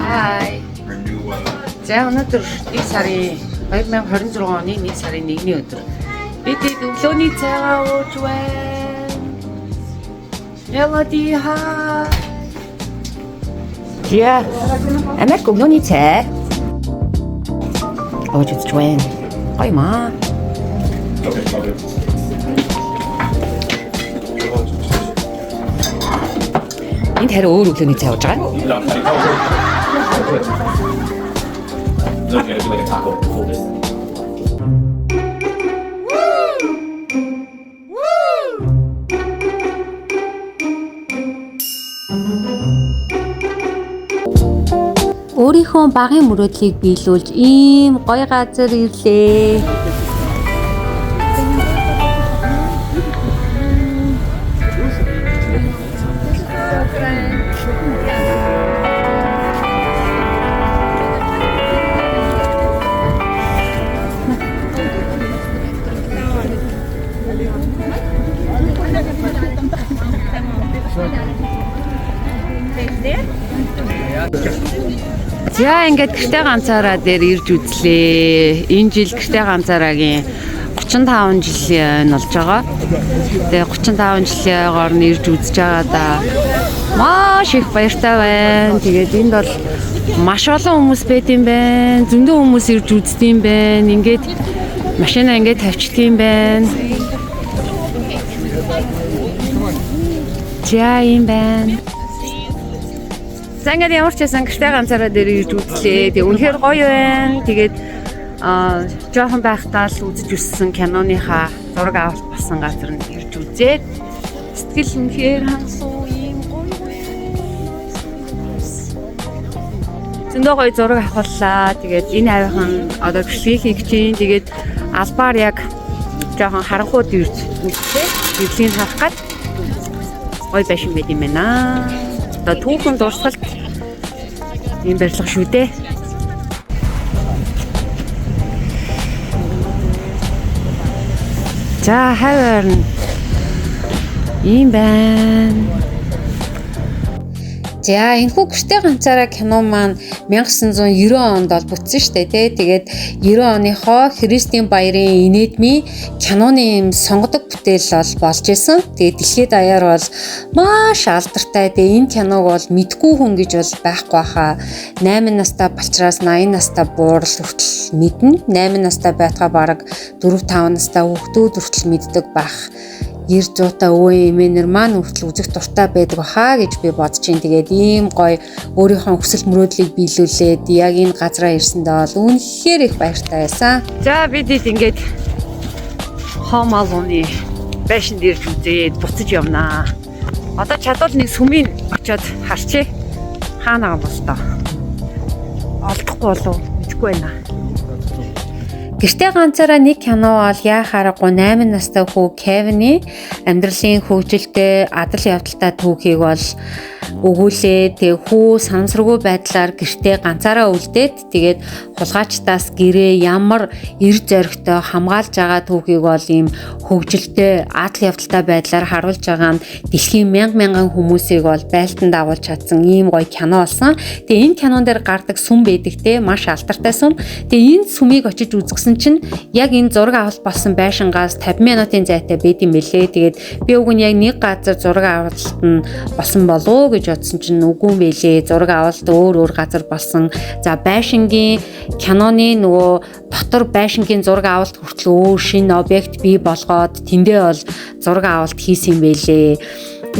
Hi. За өнөөдөр 1 сарын 2026 оны 1 сарын 1-ний өдөр бид өглөөний цайгаа ууж байна. Melody ha. Ja, Америк өглөөний цай. ууж идэж байна. Гоё маа. Энд харин өөр өглөөний цай ууж байгаа. Өөрийнхөө багын мөрөөдлийг биелүүлж ийм гоё газар ирлээ. За ингээд гэртээ ганцаараа дээр ирж үзлээ. Энэ жил гэртээ ганцаараагийн 35 жилийн болж байгаа. Тэгээ 35 жилээр нь ирж үзэж байгаа да. Маш их баяртай байна. Тэгээд энд бол маш олон хүмүүс байд юм байна. Зөндөө хүмүүс ирж үздэг юм байна. Ингээд машинаа ингээд тавьчихдаг юм байна. За юм байна. За ингээд ямар ч байсан гэртээ ганцаараа дээр ирж үзлээ. Тэгээ үнэхээр гоё байна. Тэгээд жоохон байхдаа л үзэж өссөн киноныхаа зураг авалт болсон газар нь ирж үзээд сэтгэл үнэхээр хангасуу юм гоё байна. Зөндөө гоё зураг авахлаа. Тэгээд энэ авихан одоо бичлэгийг хийж чинь тэгээд албаар яг жоохон харанхууд ирж үзлээ. Бичлэгийг харах гад гоё байшин байд юм байна. Одоо түүхэн дурсгалт юм барилга шүү дээ. За хавар ийм байна. За энэхүү гэртээ ганцаараа кино маань 1990 онд бол бүтсэн шүү дээ тий. Тэгээд 90 оныхоо Христийн баярын инэдмийн киноны юм сонгодог бүтээл бол болж исэн. Тэгээд дэлхийд даяар бол маш алдартай. Тэгээд энэ киног бол мэдгүй хүн гэж бол байхгүй хаа. 8 настай болчраас 80 настай буурал хүртэл мэднэ. 8 настай байтгаа бараг 4-5 настай хүүхдүүд хүртэл мэддэг байх. 90 100-та өвөө эмээнэр маань хүртэл үзэх дуртай байдаг баха гэж би бодож чинь. Тэгээд ийм гоё өөрийнхөө хүсэл мөрөөдлийг биелүүлээд яг энэ газараа ирсэндээ бол үнэхээр их баяртай байсан. За бид ингээд Home Alone-ы байшинд ирж үзээд буцаж явнаа. Одоо чадвал нэг сүмийн очиод харчээ. Хаана байгаа бол тоо. Олдохгүй болов мэдгүй байна. Гэртээ ганцаараа нэг кино бол яахаарахгүй 8 настай хүү Кевины амьдралын хөгжилтэй адал явдалтай түүхийг бол өгүүлээ. Тэгээ хүү санамсаргүй байдлаар гэртээ ганцаараа үлдээд тэгээд хулгайчдаас гэрээ ямар эр зоригтой хамгаалж байгаа түүхийг бол ийм хөгжилтэй адал явдалтай байдлаар харуулж байгаа нь дэлхийн мянган хүмүүсийг бол байлтанд агуулж чадсан ийм гоё кино болсон. Тэгээ энэ кинон дээр гардаг сүм байдаг те маш алдартай сүм. Тэгээ энэ сүмийг очиж үзсэн чинь яг энэ зураг авалт болсон байшингаас 50 минутын зайтай байд юм бэлээ. Тэгээд би уг нь яг нэг газар зураг авалт нь болсон болов гэж бодсон чинь үгүй юм бэлээ. Зураг авалт өөр газар болсон. За байшингийн киноны нөгөө дотор байшингийн зураг авалт хүртэл өөр шинэ объект бий болгоод тэндээ бол зураг авалт хийсэн юм бэлээ.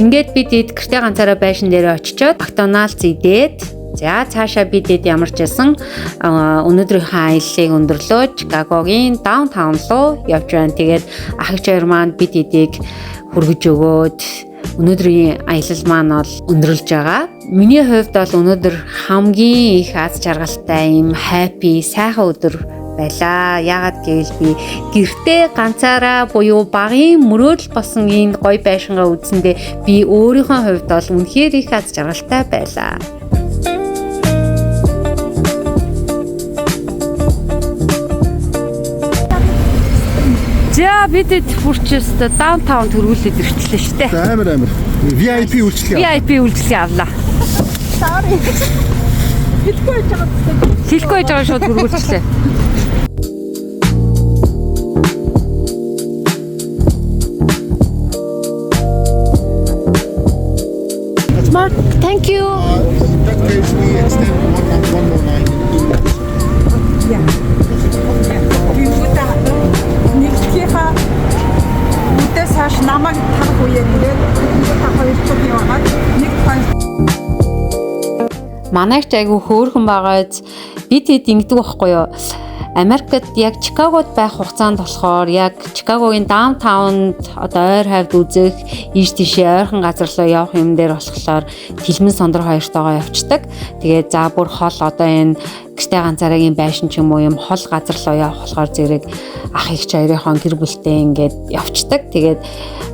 Ингээд бид гэртээ ганцаараа байшин дээр очичоод Макдоналдс идээд за цаашаа бидэд ямар ч байсан өнөөдрийнхөө аяллыг өндөрлөө Чикагогийн даунтаун руу явж байна. Тэгээд ах хоёр маань бид эдийг хүргэж өгөөд өнөөдрийн аялал маань бол өндөрлөж байгаа. Миний хувьд бол өнөөдөр хамгийн их аз жаргалтай юм happy сайхан өдөр байлаа. Яагаад гэвэл би гэртээ ганцаараа буюу багын мөрөөдөл болсон энэ гоё байшингаа үзсэндээ би өөрийнхөө хувьд бол үнэхээр их аз жаргалтай байлаа. За бидэд хүрчээс даунтаун төрүүлээд ирчихлээ шүү дээ. Амар. VIP үйлчлэг. VIP үйлчлэг авлаа. Sorry. Хэлэхгүй байгаа шууд хөргүүлчихлээ. Mark, thank you. In that case, we extend one more line. Би үүтэ нэгтгэхаа үүтэ цааш намайг тарах үеэр ирээд та хоёр цаг яваад нэг файл Манайч айгүй хөөрхөн байгааз бид хэд ингэдэг байхгүй юу? Америкт яг Чикагод байх хугацаанд болохоор яг Чикагогийн даунтаунд одоо ойр хавьд үзэх ийш тийшээ ойрхон газар руу явах юм дээр болохоор Тэлмэн Сондроо хоёртойгоо явцдаг. Тэгээд за бүр хол одоо энэ гэртээ ганцаарагийн байшин ч юм уу юм хол газар руу явах болохоор зэрэг ах эгч хоёрынхон гэр бүлтэй ингээд явцдаг. Тэгээд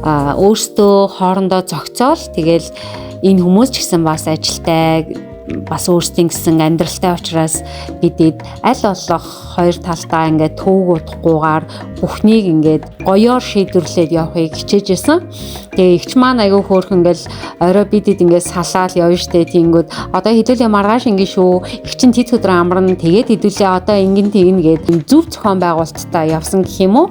өөрсдөө хоорондоо зохицоол тэгэл энэ хүмүүс ч гэсэн бас ажилтай бас өөрсдийн гэсэн амьдралтай учраас бидэд аль болох хоёр талдаа ингээд төвөг утгахгүйгээр бүхнийг ингээд гоёор шийдвэрлээд явахыг хичээжсэн. Тэгээ эгч маань аягүй хөөрхөн ингээл орой бидэд ингээд салаал явна штэ тийгүүд одоо хэдүүлээ маргааш ингэ шүү. Эгчин тэт өдөр амарна тэгээд хэдүүлээ одоо ингэн тэгнэ гээд зөв зохион байгуулалттай явсан гэх юм уу?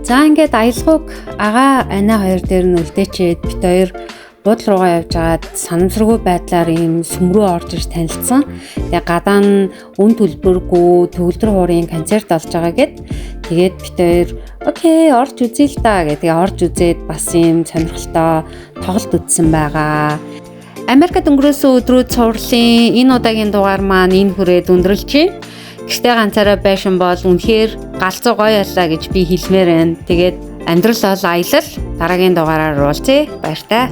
За ингээд аялгауг агаа Ана хоёр дээр нь үлдээчээд бит хоёр буудлын руугаа явж агаад санамсаргүй байдлаар ийм сүмрүү орж иж танилцсан. Тэгээ гадаа нь үн төлбөргүй төгөлдөр хуурын концерт болж байгаа гэд. Тэгээд бит хоёр окей орж үзье л да гэдэг. Тэгээ орж үзээд бас ийм сонирхолтой тоглолт үзсэн байгаа. Америкт өнгөрөөсөн өдрүүд цувралын энэ удаагийн дугаар маань энэ хүрээд өндөрлөж байна. Гэртээ ганцаараа байшин бол үнэхээр галзуу гоё яллаа гэж би хэлмээр байна. Тэгээд амьдрал бол аялал. Дараагийн дугаараар уулзъя. Баяр таа.